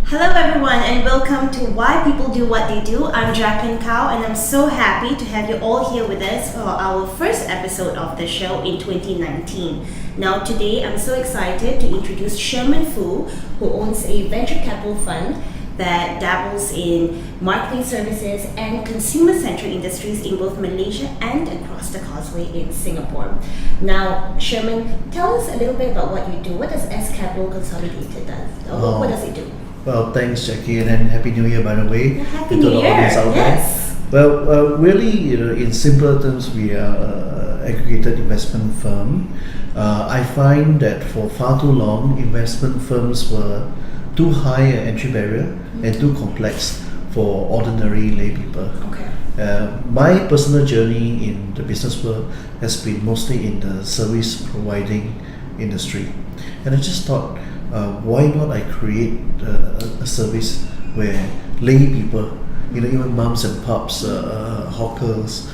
Hello everyone and welcome to Why People Do What They Do. I'm Jacqueline Kao and I'm so happy to have you all here with us for our first episode of the show in 2019. Now today I'm so excited to introduce Sherman Foo, who owns a venture capital fund that dabbles in marketing services and consumer-centric industries in both Malaysia and across the causeway in Singapore. Now, Sherman, tell us a little bit about what you do. What does S Capital Consolidated do? What does it do? Well, thanks, Jackie, and then Happy New Year, by the way. Yeah, Happy New Year, yes. Well, really, in simpler terms, we are an aggregated investment firm. I find that for far too long, investment firms were too high an entry barrier and too complex for ordinary lay people. Okay. My personal journey in the business world has been mostly in the service providing industry, and I just thought, why not I create a service where lay people, even mums and pups, hawkers,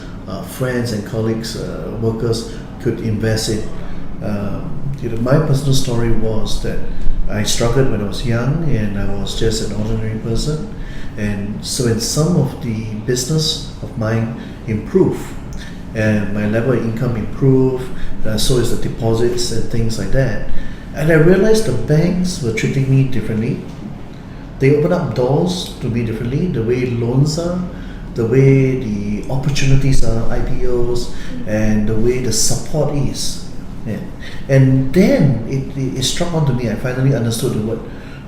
friends and colleagues, workers could invest in. My personal story was that I struggled when I was young and I was just an ordinary person, and so when some of the business of mine improve and my level of income improve, so is the deposits and things like that. And I realized the banks were treating me differently. They open up doors to me differently, the way loans are, the way the opportunities are, IPOs, and the way the support is. Yeah. And then it struck onto me. I finally understood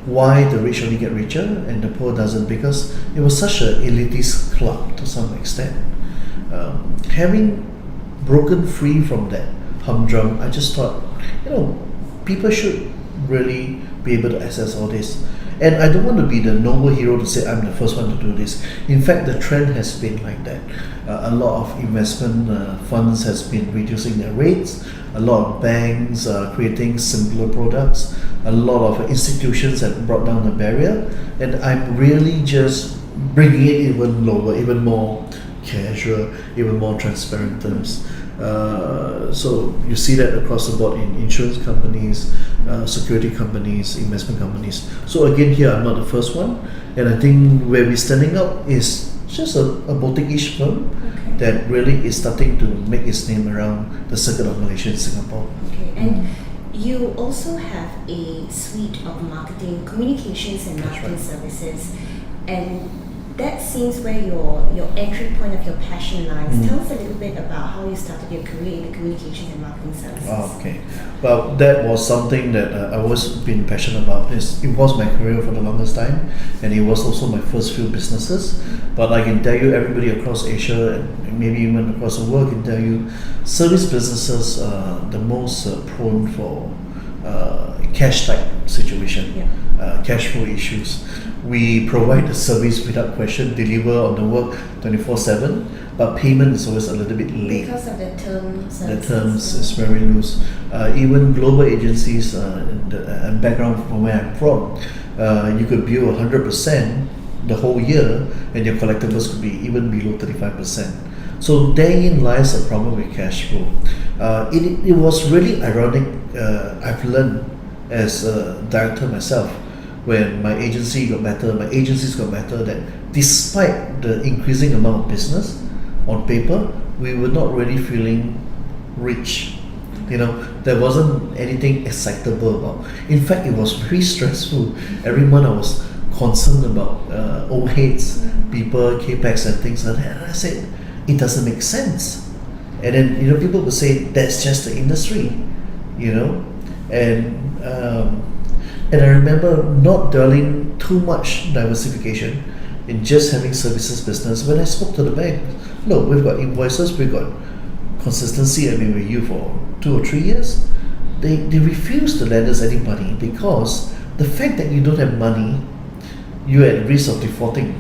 why the rich only get richer and the poor doesn't, because it was such an elitist club to some extent. Having broken free from that humdrum, I just thought, people should really be able to access all this. And I don't want to be the noble hero to say I'm the first one to do this. In fact, the trend has been like that. A lot of investment funds has been reducing their rates. A lot of banks are creating simpler products. A lot of institutions have brought down the barrier. And I'm really just bringing it even lower, even more casual, even more transparent terms. So you see that across the board in insurance companies, security companies, investment companies. So again, here I'm not the first one, and I think where we're standing up is just a boutique-ish firm that really is starting to make its name around the circuit of Malaysia and Singapore. Okay, and you also have a suite of marketing, communications and marketing services, and that seems where your entry point of your passion lies. Tell us a little bit about how you started your career in the communications and marketing services. Okay. Well, that was something that I've always been passionate about. It was my career for the longest time, and it was also my first few businesses. But I can tell you, everybody across Asia and maybe even across the world can tell you, service businesses are the most prone for cash type situation, cash flow issues. We provide the service without question, deliver on the work 24/7, but payment is always a little bit late. Because of the terms. The terms is very loose. Even global agencies, and background from where I'm from, you could bill 100% the whole year, and your collectibles could be even below 35%. So therein lies a problem with cash flow. It was really ironic. I've learned as a director myself, when my agencies got better, that despite the increasing amount of business on paper, we were not really feeling rich. There wasn't anything excitable about. In fact, it was very stressful. Every month I was concerned about overheads, people, capex and things like that. And I said, it doesn't make sense. And then people would say that's just the industry, and I remember not dwelling too much diversification in just having services business. When I spoke to the bank, look, we've got invoices, we've got consistency. I've been with you for 2 or 3 years. They refuse to lend us any money because the fact that you don't have money, you're at risk of defaulting.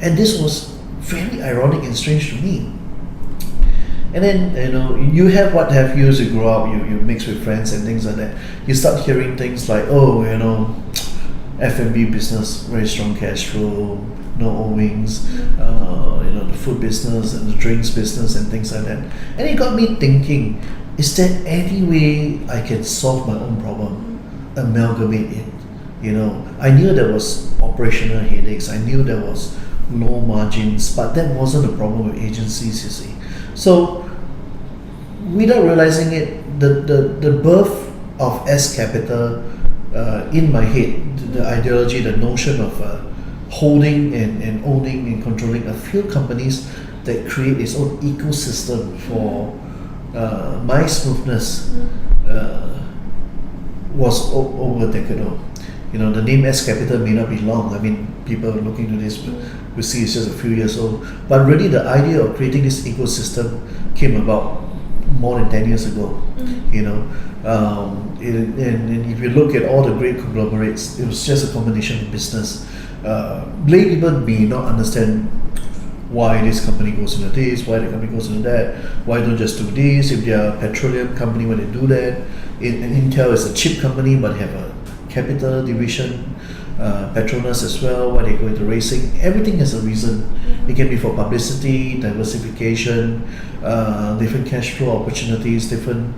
And this was very ironic and strange to me. And then, you have what have you as you grow up, you mix with friends and things like that. You start hearing things like, F&B business, very strong cash flow, no owings, the food business and the drinks business and things like that. And it got me thinking, is there any way I can solve my own problem, amalgamate it, I knew there was operational headaches. I knew there was low margins, but that wasn't a problem with agencies, you see. So without realizing it, the birth of S Capital in my head, the ideology, the notion of holding and owning and controlling a few companies that create its own ecosystem for my smoothness was over a decade old. The name S Capital may not be long. I mean, people looking to this will see it's just a few years old. But really, the idea of creating this ecosystem came about more than 10 years ago. And if you look at all the great conglomerates, it was just a combination of business. Lay people may not understand why this company goes into this, why the company goes into that, why don't just do this. If they are a petroleum company, why they do that. Intel is a chip company, but they have a capital division, Petronas as well, why they go into racing. Everything has a reason. It can be for publicity, diversification, different cash flow opportunities, different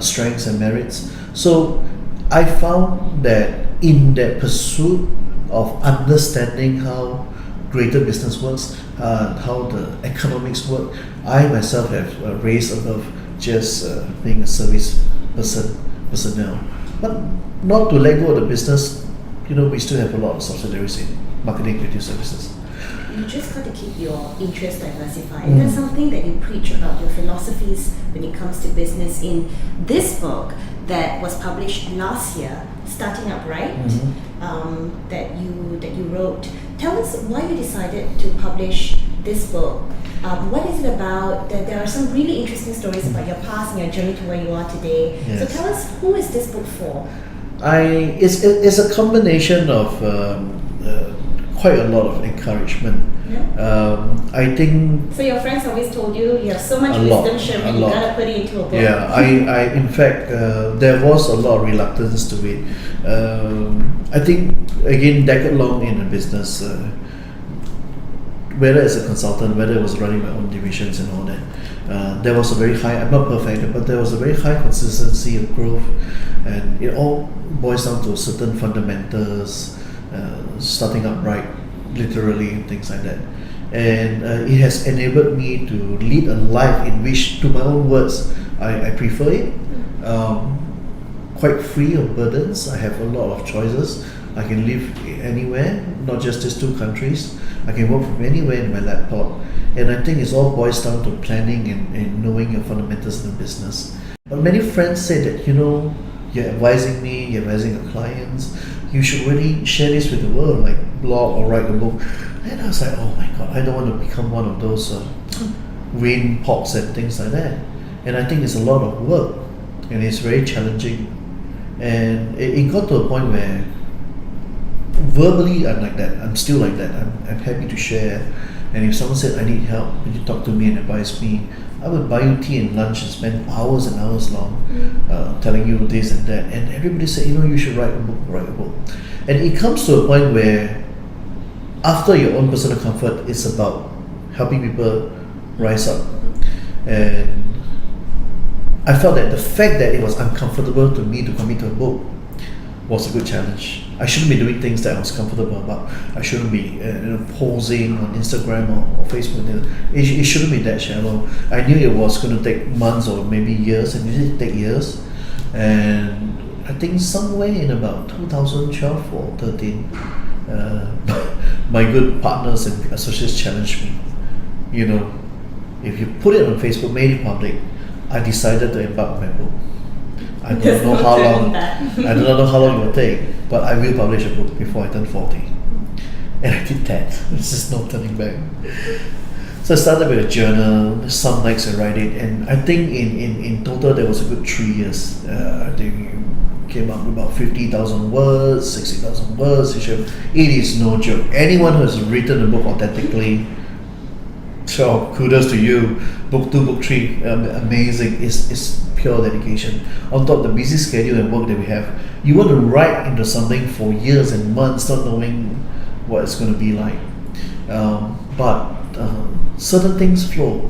strengths and merits. So I found that in that pursuit of understanding how greater business works, how the economics work, I myself have raised above just being a service personnel. But not to let go of the business, we still have a lot of subsidiaries in marketing creative services. You just got to keep your interests diversified. That's something that you preach about your philosophies when it comes to business in this book that was published last year, Starting Up Right, that you wrote. Tell us why you decided to publish this book. What is it about? There are some really interesting stories about your past and your journey to where you are today. Yes. So tell us, who is this book for? It's a combination of quite a lot of encouragement. Yeah. I think. So your friends always told you have so much wisdom, Sherman, you gotta put it into a book. Yeah, I in fact there was a lot of reluctance to it. I think again, decade long in the business, whether as a consultant, whether I was running my own divisions and all that, there was a very high. I'm not perfect, but there was a very high consistency of growth, and it all boils down to certain fundamentals. Starting up right, literally, things like that. And it has enabled me to lead a life in which, to my own words, I prefer it. Quite free of burdens. I have a lot of choices. I can live anywhere, not just these two countries. I can work from anywhere in my laptop. And I think it all boils down to planning and knowing your fundamentals in the business. But many friends say that, you're advising me, you're advising your clients, you should really share this with the world, like blog or write a book. And I was like, oh my God, I don't want to become one of those rain pots and things like that. And I think it's a lot of work and it's very challenging. And it got to a point where verbally I'm like that, I'm still like that. I'm happy to share. And if someone said, I need help, would you talk to me and advise me? I would buy you tea and lunch and spend hours and hours long telling you this and that. And everybody said, you should write a book. And it comes to a point where after your own personal comfort, it's about helping people rise up. And I felt that the fact that it was uncomfortable to me to commit to a book was a good challenge. I shouldn't be doing things that I was comfortable about. I shouldn't be posing on Instagram or Facebook. It shouldn't be that shallow. I knew it was going to take months or maybe years, and it did take years. And I think somewhere in about 2012 or 13, my good partners and associates challenged me. If you put it on Facebook, made it public, I decided to embark on my book. I don't know how long. I do not know how long it will take, but I will publish a book before I turn 40. And I did that. There's just no turning back. So I started with a journal. Some nights I write it, and I think in total there was a good 3 years. I think it came up with about 50,000 words, 60,000 words. It is no joke. Anyone who has written a book authentically, so kudos to you. Book 2, book 3, amazing. It's pure dedication. On top of the busy schedule and work that we have, you want to write into something for years and months, not knowing what it's going to be like. But certain things flow.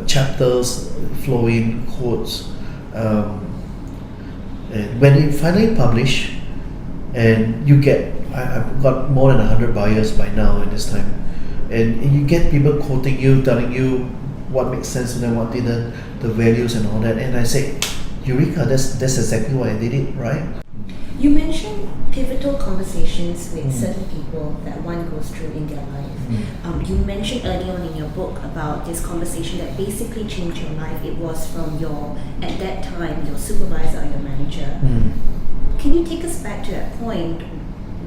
Chapters flow in, quotes. And when it finally published, and I've got more than 100 buyers by now at this time, and you get people quoting you, telling you what makes sense to them, what didn't, the values and all that, and I say, Eureka, that's exactly why I did it, right? You mentioned pivotal conversations with certain people that one goes through in their life. You mentioned earlier on in your book about this conversation that basically changed your life. It was from at that time, your supervisor or your manager. Can you take us back to that point?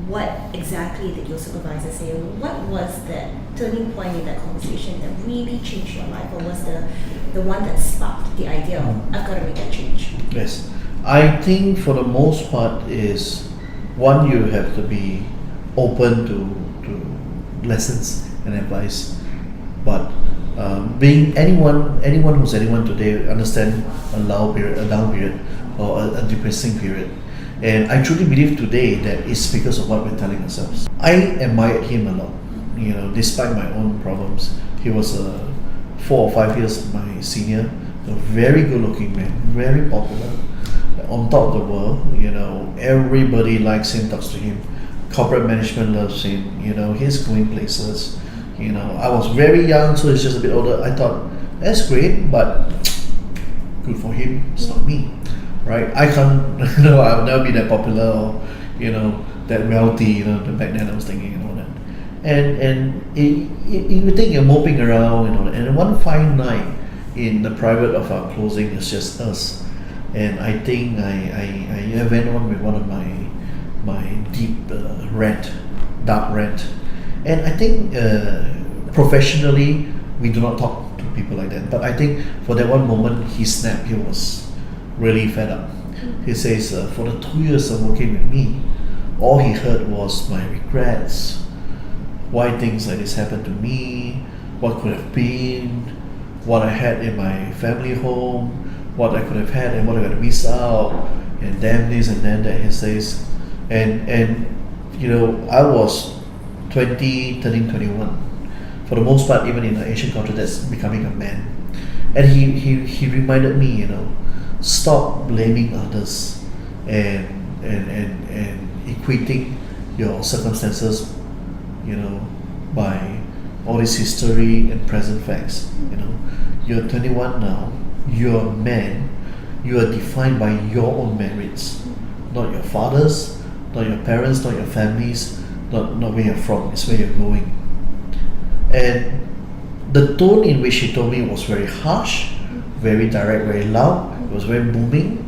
What exactly did your supervisor say? What was that turning point in that conversation that really changed your life, or was the one that sparked the idea of, I've got to make that change? Yes. I think for the most part is, one, you have to be open to lessons and advice, but being anyone who's anyone today understand a down period or a depressing period. And I truly believe today that it's because of what we're telling ourselves. I admired him a lot, despite my own problems. He was 4 or 5 years my senior, a very good-looking man, very popular, on top of the world. Everybody likes him, talks to him. Corporate management loves him. He's going places. I was very young, so he's just a bit older. I thought that's great, but good for him. It's not me. Right, I can't. I'll never be that popular or, that wealthy. Back then I was thinking and all that. And you think you're moping around and all that. And one fine night in the private of our closing, it's just us. And I think I went on with one of my deep dark rant. And I think professionally we do not talk to people like that. But I think for that one moment he snapped. He was really fed up. He says, for the 2 years of working with me, all he heard was my regrets, why things like this happened to me, what could have been, what I had in my family home, what I could have had and what I got to miss out, and damn this and damn that, he says. And I was 20, turning 21. For the most part, even in the Asian culture, that's becoming a man. And he reminded me, stop blaming others and equating your circumstances, by all this history and present facts. You're 21 now, you're a man, you are defined by your own merits, not your father's, not your parents, not your family's, not where you're from, it's where you're going. And the tone in which he told me was very harsh, very direct, very loud. It was very booming.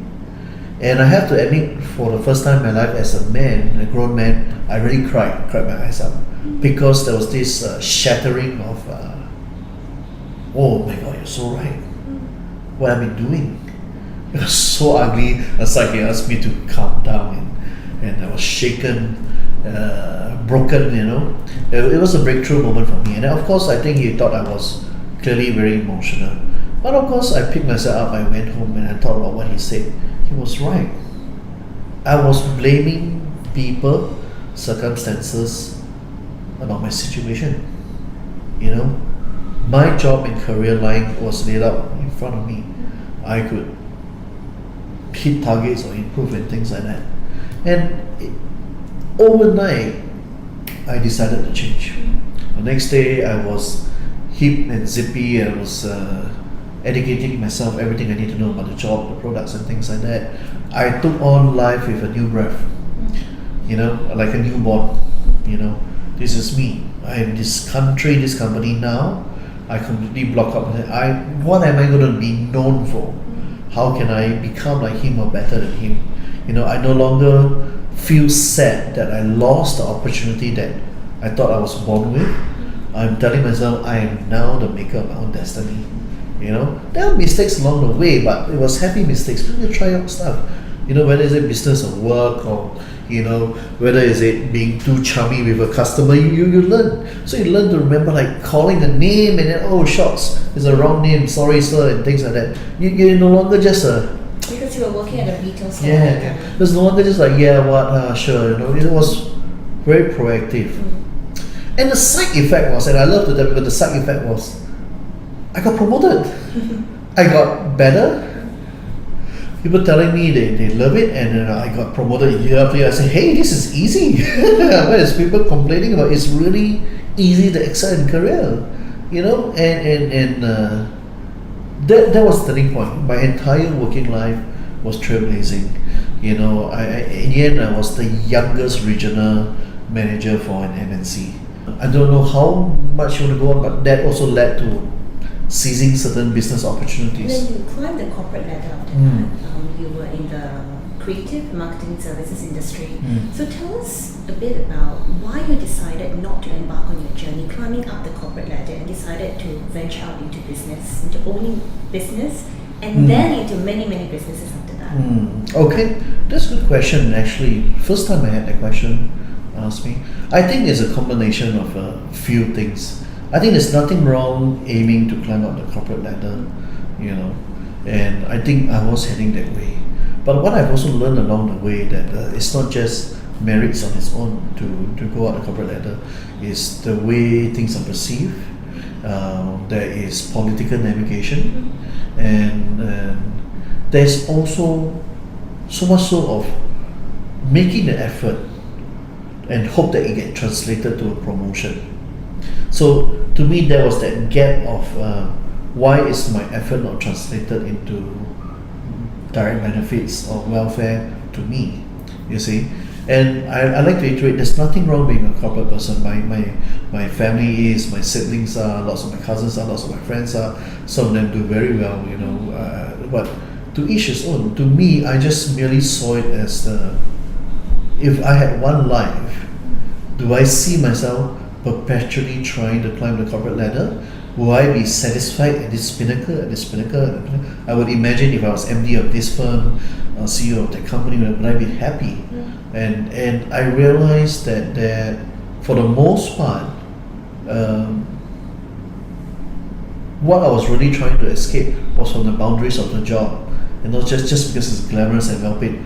And I have to admit, for the first time in my life as a man, a grown man, I really cried my eyes out. Because there was this shattering of, oh my God, you're so right. What I've been doing. It was so ugly. It's like he asked me to calm down, and I was shaken, broken, It was a breakthrough moment for me. And of course, I think he thought I was clearly very emotional. But of course, I picked myself up, I went home and I thought about what he said. He was right. I was blaming people, circumstances about my situation. My job and career line was laid out in front of me. I could hit targets or improve and things like that. And overnight, I decided to change. The next day, I was hip and zippy. I was educating myself, everything I need to know about the job, the products and things like that. I took on life with a new breath, like a newborn. This is me. I am this country, this company now. I completely block up. What am I going to be known for? How can I become like him or better than him? I no longer feel sad that I lost the opportunity that I thought I was born with. I'm telling myself I am now the maker of my own destiny. There are mistakes along the way, but it was happy mistakes. You try out stuff. Whether it's business or work, or whether is it being too chummy with a customer, you learn. So you learn to remember, like calling a name and then, oh shucks, it's a wrong name, sorry sir, and things like that. You're no longer just because you were working at a retail store. Yeah, it's no longer just like sure. It was very proactive. And the side effect was, and I love to tell people, the side effect was, I got promoted. I got better. people telling me they love it, and I got promoted year after year. I say, hey, this is easy. Whereas people complaining about it's really easy to excel in career, that was the turning point. My entire working life was trailblazing. In the end, I was the youngest regional manager for an MNC. I don't know how much you want to go on, but that also led to seizing certain business opportunities. Then you climbed the corporate ladder after that. You were in the creative marketing services industry. So tell us a bit about why you decided not to embark on your journey climbing up the corporate ladder and decided to venture out into business, into owning business, and then into many, many businesses after that. Okay, that's a good question actually. First time I had that question asked me. I think it's a combination of a few things. I think there's nothing wrong aiming to climb up the corporate ladder, and I think I was heading that way. But what I've also learned along the way that it's not just merits on its own to go up the corporate ladder. It's the way things are perceived. There is political navigation, and there's also so much so of making the effort and hope that it gets translated to a promotion. So to me, there was that gap of why is my effort not translated into direct benefits or welfare to me, you see. And I like to iterate, there's nothing wrong being a corporate person. My family is, my siblings are, lots of my cousins are, lots of my friends are, some of them do very well, but to each his own. To me, I just merely saw it as if I had one life, do I see myself perpetually trying to climb the corporate ladder? Will I be satisfied at this pinnacle, I would imagine if I was MD of this firm, CEO of that company, would I be happy? And I realized that for the most part, what I was really trying to escape was from the boundaries of the job, and not just because it's glamorous and well paid,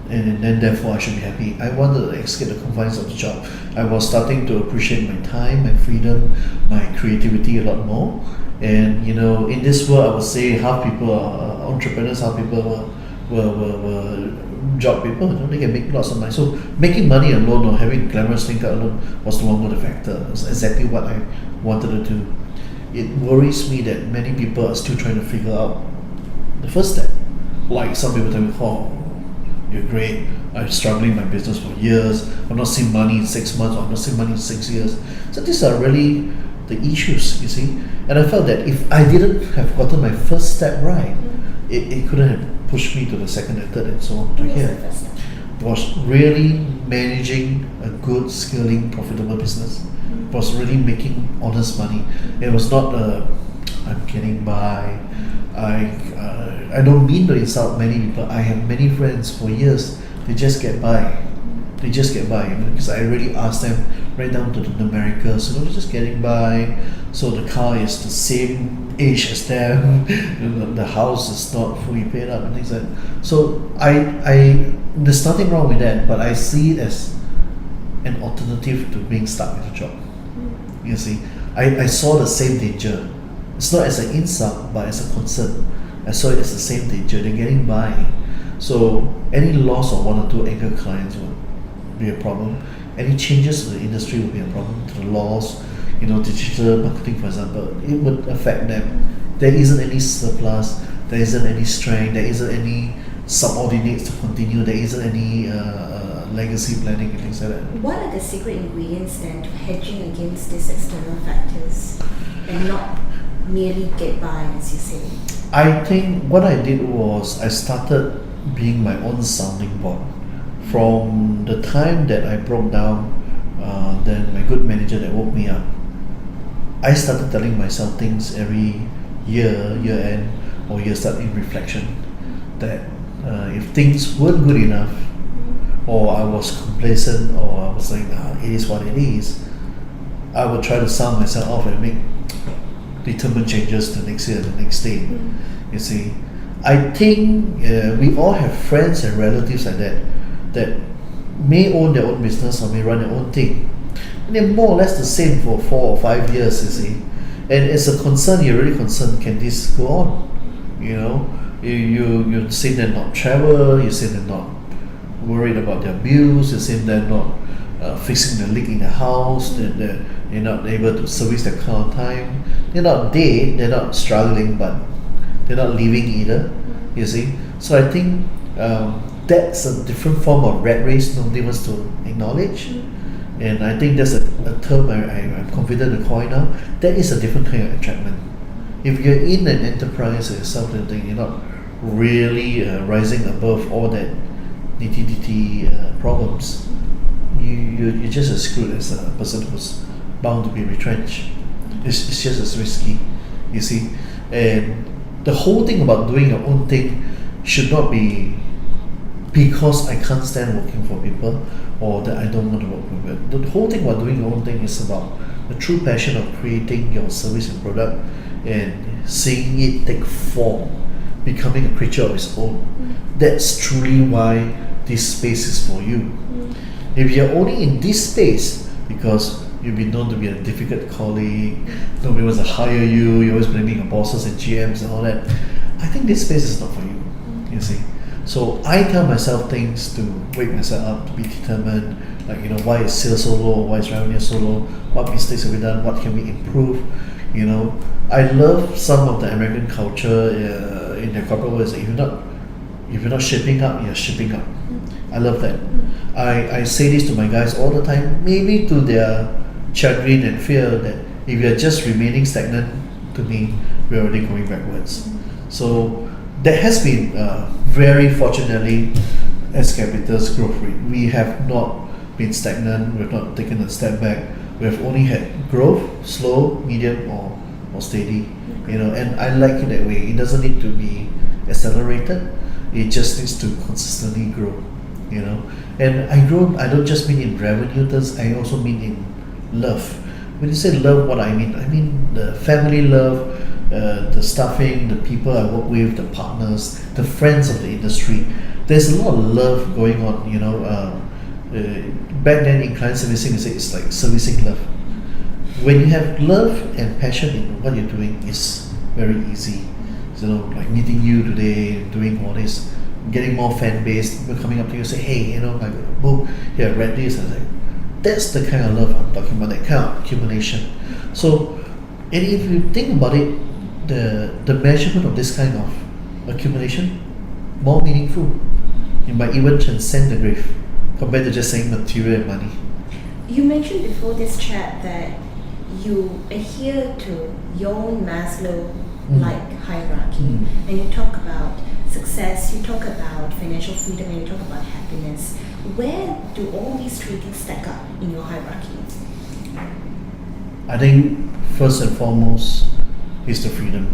and then therefore I should be happy. I wanted to escape the confines of the job. I was starting to appreciate my time, my freedom, my creativity a lot more. And in this world, I would say half people are entrepreneurs, half people were job people. They can make lots of money. So making money alone or having glamorous things alone was no longer the factor. It was exactly what I wanted to do. It worries me that many people are still trying to figure out the first step. Like some people tell me, oh, you're great, I'm struggling in my business for years, I'm not seeing money in 6 months, I'm not seeing money in 6 years. So these are really the issues, you see. And I felt that if I didn't have gotten my first step right, it couldn't have pushed me to the second and third and so on to here. It was really managing a good, scaling, profitable business. It was really making honest money. It was not I'm getting by. I don't mean to insult many people. I have many friends for years. They just get by. Because I really asked them right down to the numericals. They're just getting by. So the car is the same age as them. The house is not fully paid up and things like that. So I there's nothing wrong with that, but I see it as an alternative to being stuck with a job. You see, I saw the same danger. It's not as an insult, but as a concern. I saw it as the same danger. They're getting by. So any loss of one or two anchor clients would be a problem. Any changes to the industry would be a problem. To the laws, digital marketing, for example, it would affect them. There isn't any surplus. There isn't any strength. There isn't any subordinates to continue. There isn't any legacy planning and things like that. What are the secret ingredients then to hedging against these external factors and not merely get by, as you say? I think what I did was I started being my own sounding board. From the time that I broke down, then my good manager that woke me up, I started telling myself things every year end or year start in reflection, that if things weren't good enough, or I was complacent, or I was like, it is what it is, I would try to sound myself off and make determined changes the next year, the next day. You see, I think we all have friends and relatives like that may own their own business or may run their own thing, and they're more or less the same for 4 or 5 years. You see, and it's a concern. You're really concerned. Can this go on? You see them not travel, you see them not worried about their bills, you see them not fixing the leak in the house, that they're not able to service their car on time. They're not dead, they're not struggling, but they're not living either, you see. So I think that's a different form of rat race nobody wants to acknowledge. And I think that's a term I'm confident to coin now. That is a different kind of entrapment. If you're in an enterprise or something, you're not really rising above all that nitty-gritty problems, you're just as screwed as a person who's bound to be retrenched. It's just as risky, you see. And the whole thing about doing your own thing should not be because I can't stand working for people or that I don't want to work with people. The whole thing about doing your own thing is about the true passion of creating your service and product and seeing it take form, becoming a creature of its own. That's truly why this space is for you. If you're only in this space because you've been known to be a difficult colleague, nobody wants to hire you, you're always blaming your bosses and GMs and all that, I think this space is not for you, you see. So I tell myself things to wake myself up, to be determined, like, why is sales so low, why is revenue so low, what mistakes have we done, what can we improve, I love some of the American culture in their corporate world. If you're not shipping up, you're shipping up. I love that. I say this to my guys all the time, maybe to their chagrin and fear, that if you're just remaining stagnant, to me, we're already going backwards. So that has been very fortunately S Capital's growth rate. We have not been stagnant, we've not taken a step back. We have only had growth, slow, medium or steady. And I like it that way. It doesn't need to be accelerated, it just needs to consistently grow. And I don't just mean in revenue terms, I also mean in love. When you say love, what I mean the family love, the staffing, the people I work with, the partners, the friends of the industry. There's a lot of love going on. Back then in client servicing, it's like servicing love. When you have love and passion in what you're doing, it's very easy. Like meeting you today, doing all this, getting more fan base, people coming up to you and say, hey, I got a book, here, I read this, and that's the kind of love I'm talking about, that kind of accumulation. So, and if you think about it, the measurement of this kind of accumulation, more meaningful. You might even transcend the grave compared to just saying material and money. You mentioned before this chat that you adhere to your own Maslow-like hierarchy, and you talk about success, you talk about financial freedom, and you talk about happiness. Where do all these three things stack up in your hierarchy? I think first and foremost is the freedom.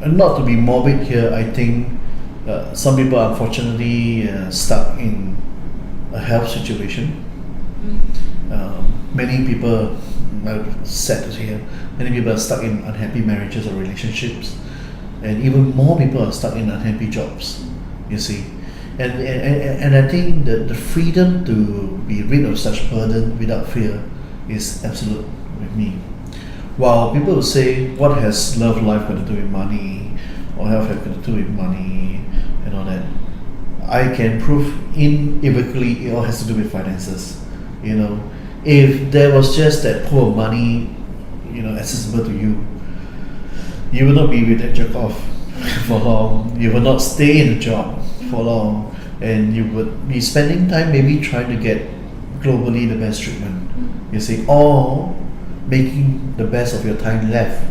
And not to be morbid here, I think some people are unfortunately stuck in a health situation. Many people, sad to hear, many people are stuck in unhappy marriages or relationships, and even more people are stuck in unhappy jobs, you see. And I think that the freedom to be rid of such burden without fear is absolute with me. While people will say, what has love life got to do with money, or health have got to do with money, and all that, I can prove unequivocally it all has to do with finances. If there was just that pool of money, accessible to you, you will not be with that jerk off for long. You will not stay in the job for long, and you would be spending time maybe trying to get globally the best treatment. You see, or making the best of your time left.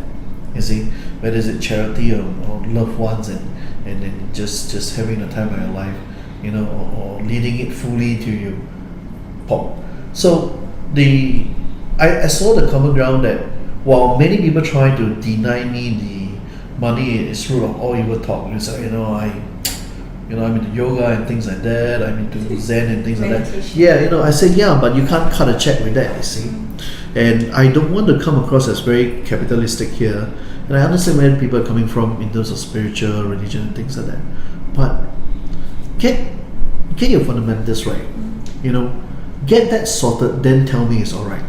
You see, whether it's charity or loved ones, and then just having the time of your life, or leading it fully to you pop. So I saw the common ground that while many people try to deny me the money is root of all evil talk, it's like, I'm into yoga and things like that, I'm into Zen and things like that. Yeah, I say, but you can't cut a check with that, you see. And I don't want to come across as very capitalistic here. And I understand where people are coming from in terms of spiritual, religion and things like that. But get your fundamentals right. Get that sorted, then tell me it's alright.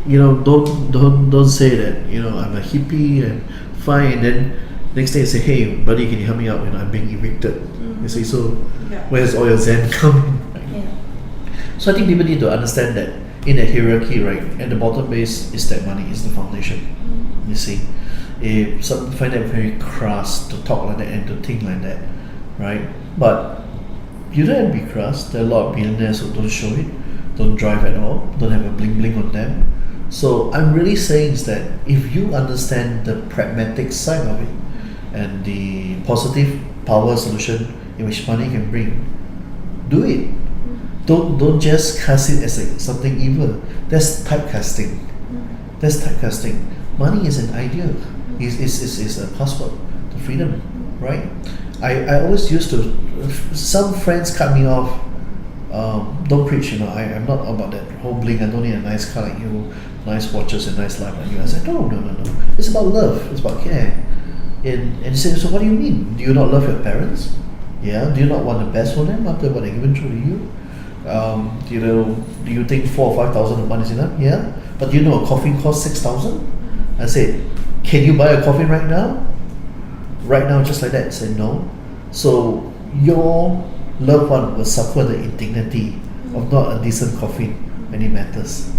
Don't say that, I'm a hippie and fine, and Next day you say, hey buddy, can you help me out? I'm being evicted. You see, so Yeah. where's all your Zen coming? Right? Yeah. So I think people need to understand that in a hierarchy, right, at the bottom base is that money is the foundation. You see, if some find that very crass to talk like that and to think like that, right? But you don't have to be crass. There are a lot of billionaires who don't show it, don't drive at all, don't have a bling bling on them. So I'm really saying is that if you understand the pragmatic side of it and the positive power solution in which money can bring, do it. Don't just cast it as something evil. That's typecasting. That's typecasting. Money is an idea. Is a passport to freedom, right? I always used to. Some friends cut me off. Don't preach. I'm not about that whole bling. I don't need a nice car like you, nice watches and nice life like you. I said no. It's about love. It's about care. And he said, so what do you mean? Do you not love your parents? Yeah. Do you not want the best for them after what they've given through to you? Do you think 4,000 or 5,000 a month is enough? Yeah. But a coffin costs 6,000? I said, can you buy a coffin right now? Right now, just like that. I said no. So your loved one will suffer the indignity of not a decent coffin when it matters.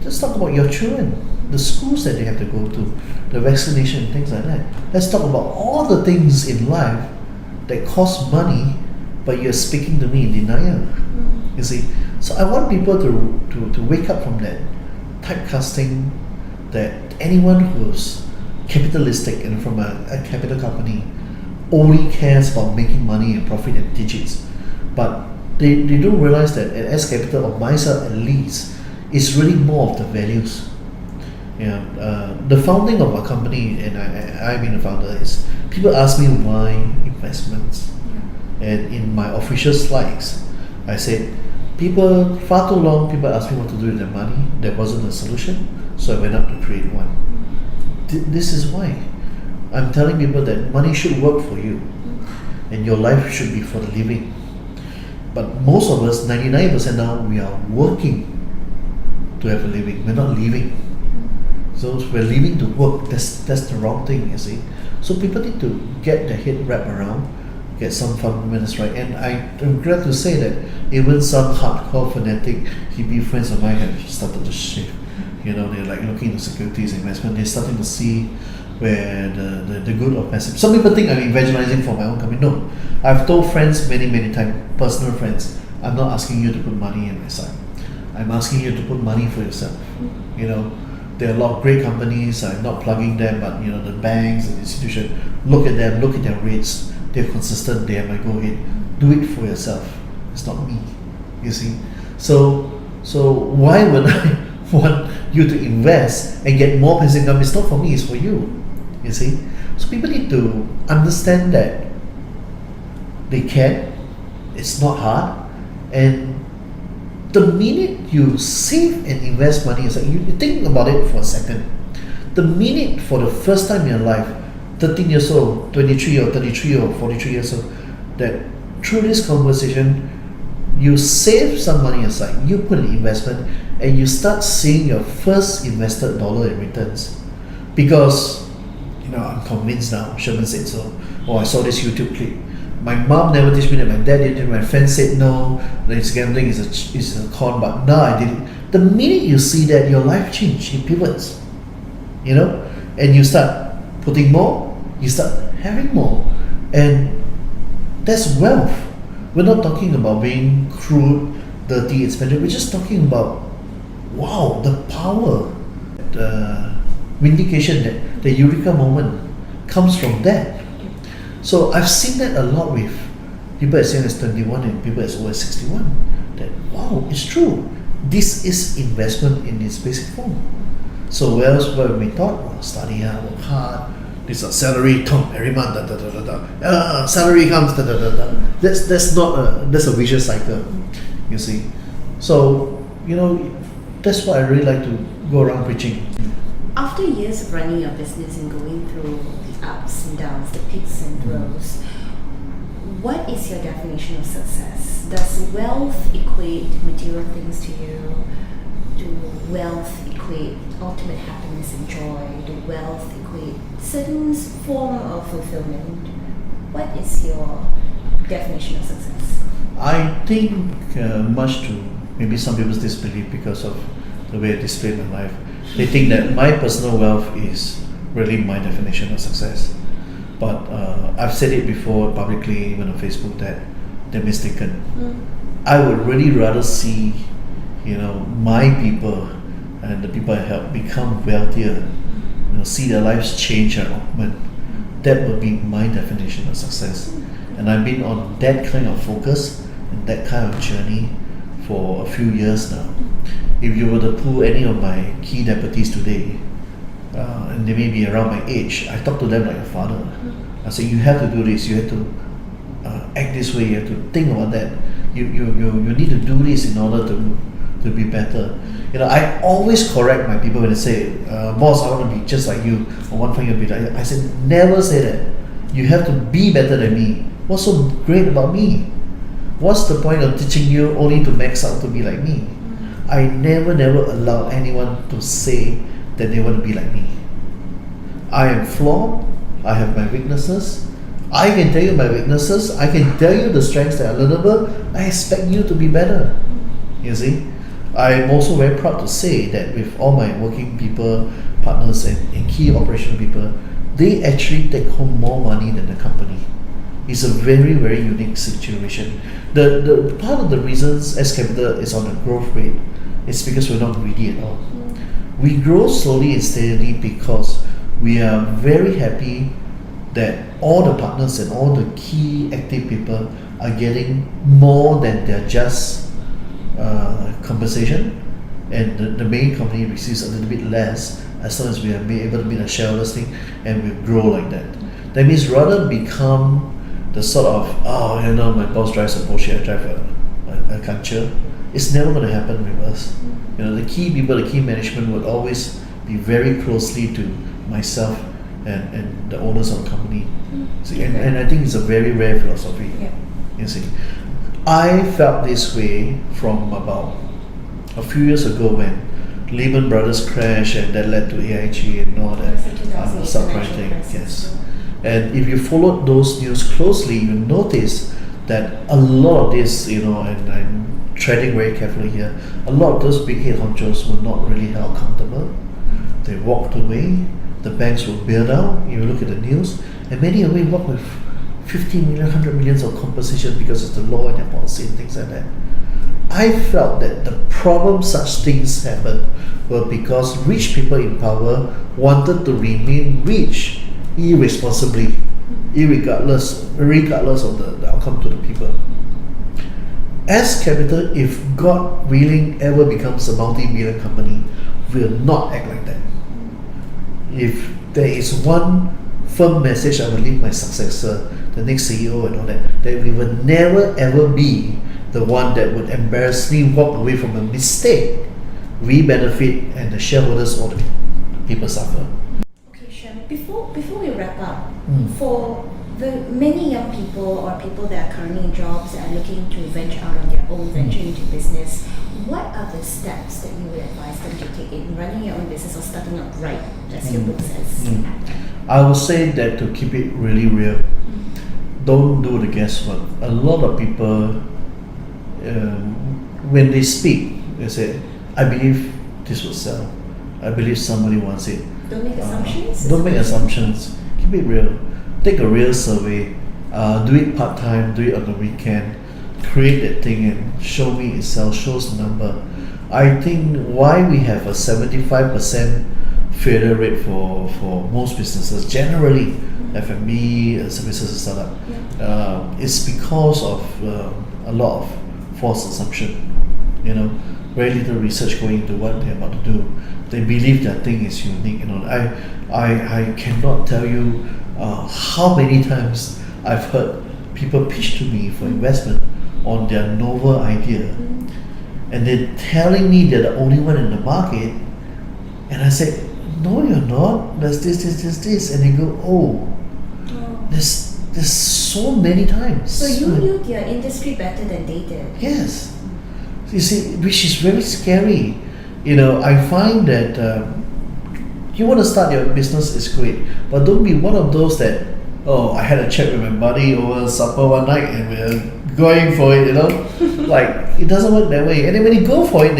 Just talk about your children, the schools that they have to go to, the vaccination, things like that. Let's talk about all the things in life that cost money, but you're speaking to me in denial. You see, so I want people to wake up from that typecasting that anyone who's capitalistic and from a capital company only cares about making money and profit and digits, but they don't realize that at S Capital, or myself at least, it's really more of the values. The founding of our company, and I being the founder, is people ask me why investments, and in my official slides, I said, far too long, people asked me what to do with their money. There wasn't a solution, so I went out to create one. This is why I'm telling people that money should work for you, and your life should be for the living. But most of us, 99% now, we are working to have a living. We're not living. So we're living to work. That's the wrong thing, you see. So people need to get their head wrapped around, get some fundamentals right. And I'm glad to say that even some hardcore fanatic hippie friends of mine have started to shift. They're like looking into securities investment. They're starting to see where the good of passive. Some people think I'm evangelizing for my own company. No, I've told friends many times, personal friends, I'm not asking you to put money in my side. I'm asking you to put money for yourself. There are a lot of great companies. I'm not plugging them, but the banks and institutions, look at them, look at their rates. They're consistent. They have my go ahead. Do it for yourself. It's not me. You see. So why would I want you to invest and get more passive income? It's not for me. It's for you. You see. So people need to understand that they can. It's not hard, and the minute you save and invest money, it's like you think about it for a second. The minute for the first time in your life, 13 years old, 23 or 33 or 43 years old, that through this conversation, you save some money aside, you put in investment, and you start seeing your first invested dollar in returns. Because, I'm convinced now, Sherman said so, or I saw this YouTube clip. My mom never teach me that, my dad didn't, my friend said no, it's gambling is a con, but now I did it. The minute you see that, your life changes, it pivots, and you start putting more, you start having more, and that's wealth. We're not talking about being crude, dirty, expensive. We're just talking about, wow, the power, the vindication, that the eureka moment comes from that. So I've seen that a lot with people as young as 21 and people as old as 61. That, wow, it's true. This is investment in its basic form. So where else were we taught? Study hard, work hard. This is salary, every month, salary comes, That's not that's a vicious cycle, you see. So, that's why I really like to go around preaching. After years of running your business and going through the ups and downs, the peaks and lows, what is your definition of success? Does wealth equate material things to you? do wealth equate ultimate happiness and joy? Do wealth equate certain form of fulfillment? What is your definition of success? I think much to maybe some people's disbelief because of the way I display my life. They think that my personal wealth is really my definition of success. But I've said it before publicly, even on Facebook, that they're mistaken. I would really rather see, my people and the people I help become wealthier, see their lives change and augment. That would be my definition of success. And I've been on that kind of focus and that kind of journey for a few years now. If you were to pull any of my key deputies today, and they may be around my age, I talk to them like a father. I say, you have to do this, you have to act this way, you have to think about that. You need to do this in order to be better. I always correct my people when they say, boss, I want to be just like you, or one thing a bit. I said, never say that. You have to be better than me. What's so great about me? What's the point of teaching you only to max out to be like me? I never allow anyone to say that they want to be like me. I am flawed. I have my weaknesses. I can tell you my weaknesses. I can tell you the strengths that are learnable. I expect you to be better. You see? I'm also very proud to say that with all my working people, partners and key operational people, they actually take home more money than the company. It's a very, very unique situation. The part of the reasons S Capital is on a growth rate is because we're not greedy at all. We grow slowly and steadily because we are very happy that all the partners and all the key active people are getting more than their just compensation, and the main company receives a little bit less as long as we are able to meet a shareholders thing and we grow like that. That means rather become the sort of, my boss drives a Porsche, I drive a culture. It's never going to happen with us. The key people, the key management would always be very closely to myself and the owners of the company. See, and I think it's a very rare philosophy. Yeah. You see, I felt this way from about a few years ago when Lehman Brothers crashed and that led to AIG and all that subprime thing. Yes. And if you followed those news closely, you notice that a lot of this, and I'm treading very carefully here, a lot of those big head honchos were not really held accountable. They walked away, the banks were bailed out, you look at the news, and many of them walked with 50 million, 100 millions of compensation because of the law and their policy and things like that. I felt that the problem such things happened were because rich people in power wanted to remain rich irresponsibly, regardless of the outcome to the people. S Capital, if God willing ever becomes a multi-billion company, will not act like that. If there is one firm message I will leave my successor, the next CEO and all that we will never ever be the one that would embarrassingly walk away from a mistake. We benefit and the shareholders or the people suffer. Okay, Sherman, before we wrap up, for the many young people or people that are currently in jobs that are looking to venture out on their own, venture into business, what are the steps that you would advise them to take in running your own business or starting out right, as your book says? I would say that to keep it really real, don't do the guesswork. A lot of people, when they speak, they say, I believe this will sell. I believe somebody wants it. Don't make assumptions? Don't make assumptions. Keep it real. Take a real survey. Do it part-time, do it on the weekend. Create that thing and show me it sells, shows the number. I think why we have a 75% failure rate for most businesses, generally F&B, services and startup, it's because of a lot of false assumption. Very little research going into what they're about to do. They believe their thing is unique. I cannot tell you how many times I've heard people pitch to me for investment on their novel idea, and they're telling me they're the only one in the market, and I say, no, you're not. There's this, and they go, there's so many times. So you knew your industry better than they did. Yes. You see, which is very scary. I find that you want to start your business is great, but don't be one of those that, oh, I had a chat with my buddy over supper one night and we're going for it, like it doesn't work that way. And then when you go for it,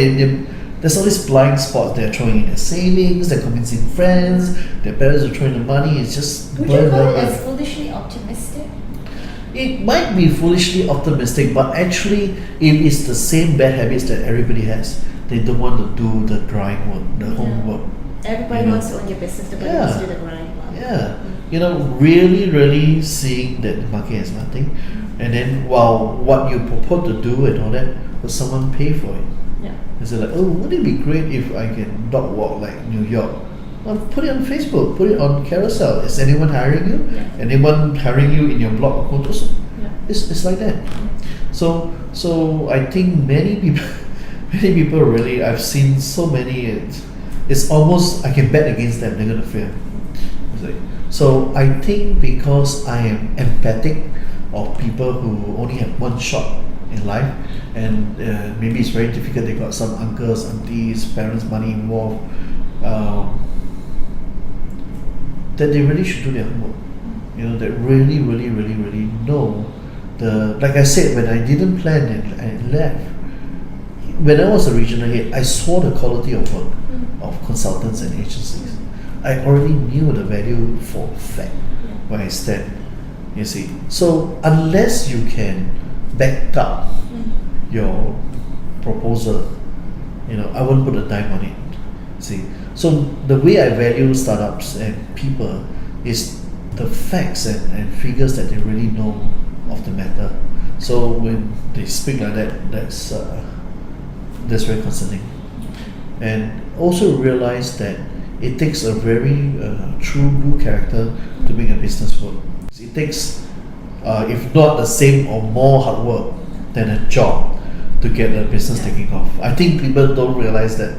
there's all these blind spots. They're throwing in their savings, they're convincing friends, their parents are throwing the money. It's just Would you call it as foolishly optimistic? It might be foolishly optimistic, but actually it is the same bad habits that everybody has. They don't want to do the grind work, the homework. Everybody wants to own your business, nobody wants to do the grind work. Yeah. Really seeing that the market has nothing, and then what you purport to do and all that, will someone pay for it? Yeah. Is it like, oh, wouldn't it be great if I can dog walk like New York? Well, put it on Facebook, put it on Carousel. Is anyone hiring you? Yeah. Anyone hiring you in your blog or photos? Yeah. It's like that. So I think many people really, I've seen so many. It's almost I can bet against them. They're gonna fail. So I think because I am empathic of people who only have one shot in life, and maybe it's very difficult. They got some uncles, aunties, parents' money involved. That they really should do their homework. That really know like I said, when I didn't plan and I left, when I was a regional head, I saw the quality of work of consultants and agencies. I already knew the value for a fact where I stand. You see, so unless you can back up your proposal, I won't put a dime on it. See, so the way I value startups and people is the facts and figures that they really know of the matter. So when they speak like that, that's very concerning. And also realize that it takes a very true blue character to make a business work. It takes, if not the same or more hard work than a job to get a business taking off. I think people don't realize that.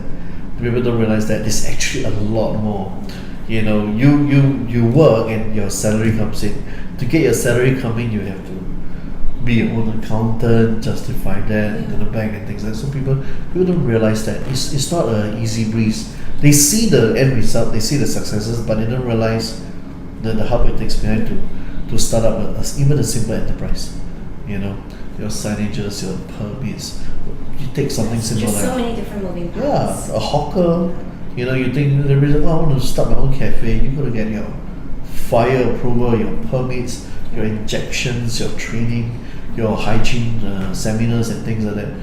There's actually a lot more. You work and your salary comes in. To get your salary coming, you have to be your own accountant, justify that to the bank and things like that. So people don't realize that it's not an easy breeze. They see the end result, they see the successes, but they don't realize the hard work it takes behind to start up even a simple enterprise. Your signages, your permits. You take something simple Just like so many different moving parts. a hawker. You think the reason I want to start my own cafe, you got to get your fire approval, your permits, your injections, your training, your hygiene seminars and things like that.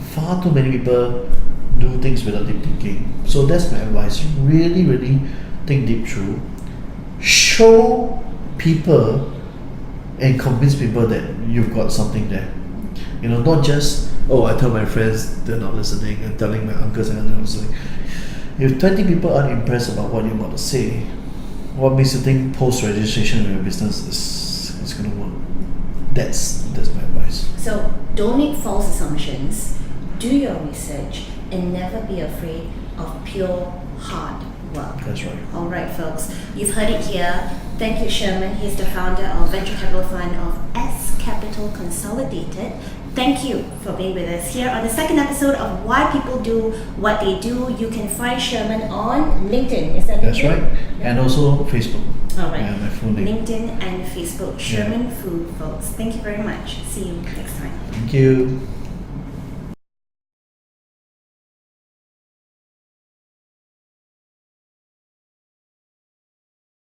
Far too many people do things without deep thinking. So that's my advice. You really think deep through. Show people and convince people that you've got something there. Not just, I tell my friends they're not listening, and telling my uncles and aunts they're not listening. If 20 people aren't impressed about what you're about to say, what makes you think post-registration of your business is going to work? That's my advice. So don't make false assumptions, do your research, and never be afraid of pure hard work. That's right. All right, folks, you've heard it here. Thank you, Sherman. He's the founder of venture capital fund of S Capital Consolidated. Thank you for being with us here on the second episode of Why People Do What They Do. You can find Sherman on LinkedIn. Is that That's LinkedIn? right. And also Facebook. All right. Yeah, my full name. LinkedIn and Facebook. Sherman Foo, folks. Thank you very much. See you next time. Thank you.